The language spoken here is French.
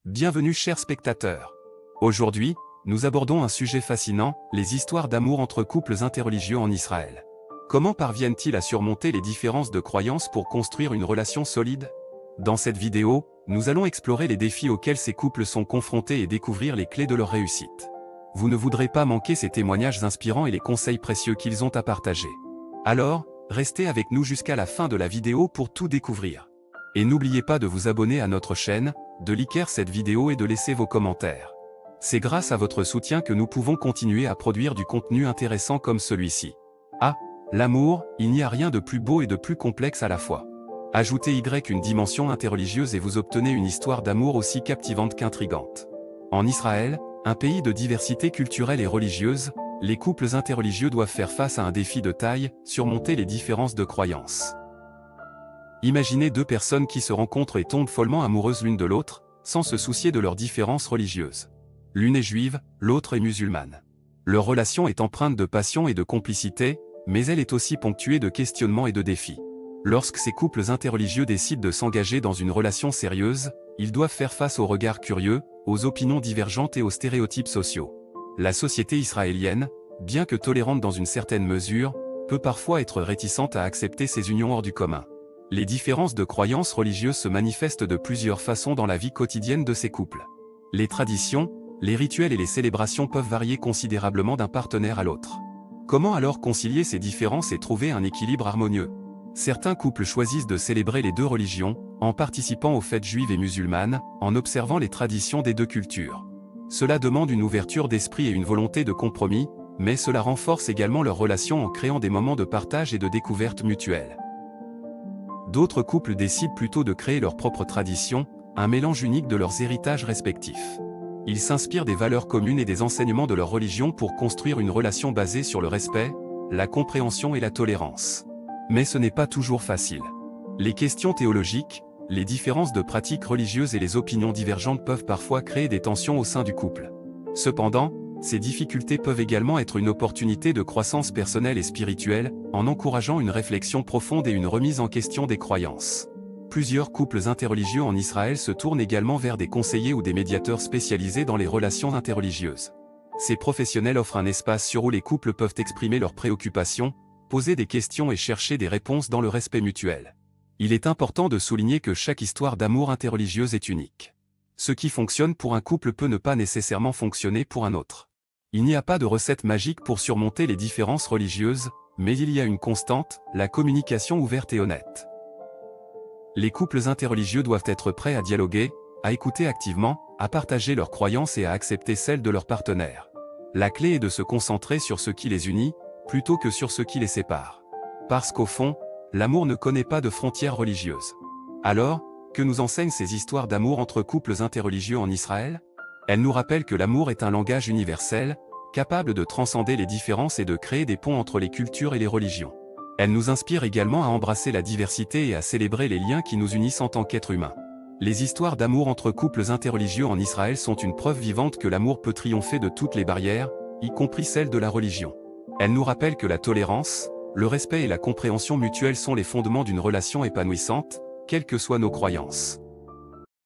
Bienvenue chers spectateurs. Aujourd'hui, nous abordons un sujet fascinant, les histoires d'amour entre couples interreligieux en Israël. Comment parviennent-ils à surmonter les différences de croyances pour construire une relation solide? Dans cette vidéo, nous allons explorer les défis auxquels ces couples sont confrontés et découvrir les clés de leur réussite. Vous ne voudrez pas manquer ces témoignages inspirants et les conseils précieux qu'ils ont à partager. Alors, restez avec nous jusqu'à la fin de la vidéo pour tout découvrir. Et n'oubliez pas de vous abonner à notre chaîne, de liker cette vidéo et de laisser vos commentaires. C'est grâce à votre soutien que nous pouvons continuer à produire du contenu intéressant comme celui-ci. Ah, l'amour, il n'y a rien de plus beau et de plus complexe à la fois. Ajoutez une dimension interreligieuse et vous obtenez une histoire d'amour aussi captivante qu'intrigante. En Israël, un pays de diversité culturelle et religieuse, les couples interreligieux doivent faire face à un défi de taille, surmonter les différences de croyances. Imaginez deux personnes qui se rencontrent et tombent follement amoureuses l'une de l'autre, sans se soucier de leurs différences religieuses. L'une est juive, l'autre est musulmane. Leur relation est empreinte de passion et de complicité, mais elle est aussi ponctuée de questionnements et de défis. Lorsque ces couples interreligieux décident de s'engager dans une relation sérieuse, ils doivent faire face aux regards curieux, aux opinions divergentes et aux stéréotypes sociaux. La société israélienne, bien que tolérante dans une certaine mesure, peut parfois être réticente à accepter ces unions hors du commun. Les différences de croyances religieuses se manifestent de plusieurs façons dans la vie quotidienne de ces couples. Les traditions, les rituels et les célébrations peuvent varier considérablement d'un partenaire à l'autre. Comment alors concilier ces différences et trouver un équilibre harmonieux? Certains couples choisissent de célébrer les deux religions, en participant aux fêtes juives et musulmanes, en observant les traditions des deux cultures. Cela demande une ouverture d'esprit et une volonté de compromis, mais cela renforce également leur relation en créant des moments de partage et de découverte mutuelle. D'autres couples décident plutôt de créer leur propre tradition, un mélange unique de leurs héritages respectifs. Ils s'inspirent des valeurs communes et des enseignements de leur religion pour construire une relation basée sur le respect, la compréhension et la tolérance. Mais ce n'est pas toujours facile. Les questions théologiques, les différences de pratiques religieuses et les opinions divergentes peuvent parfois créer des tensions au sein du couple. Cependant, ces difficultés peuvent également être une opportunité de croissance personnelle et spirituelle, en encourageant une réflexion profonde et une remise en question des croyances. Plusieurs couples interreligieux en Israël se tournent également vers des conseillers ou des médiateurs spécialisés dans les relations interreligieuses. Ces professionnels offrent un espace où les couples peuvent exprimer leurs préoccupations, poser des questions et chercher des réponses dans le respect mutuel. Il est important de souligner que chaque histoire d'amour interreligieuse est unique. Ce qui fonctionne pour un couple peut ne pas nécessairement fonctionner pour un autre. Il n'y a pas de recette magique pour surmonter les différences religieuses, mais il y a une constante, la communication ouverte et honnête. Les couples interreligieux doivent être prêts à dialoguer, à écouter activement, à partager leurs croyances et à accepter celles de leur partenaire. La clé est de se concentrer sur ce qui les unit, plutôt que sur ce qui les sépare. Parce qu'au fond, l'amour ne connaît pas de frontières religieuses. Alors, que nous enseignent ces histoires d'amour entre couples interreligieux en Israël? Elles nous rappellent que l'amour est un langage universel, capable de transcender les différences et de créer des ponts entre les cultures et les religions. Elles nous inspirent également à embrasser la diversité et à célébrer les liens qui nous unissent en tant qu'êtres humains. Les histoires d'amour entre couples interreligieux en Israël sont une preuve vivante que l'amour peut triompher de toutes les barrières, y compris celles de la religion. Elles nous rappellent que la tolérance, le respect et la compréhension mutuelle sont les fondements d'une relation épanouissante, quelles que soient nos croyances.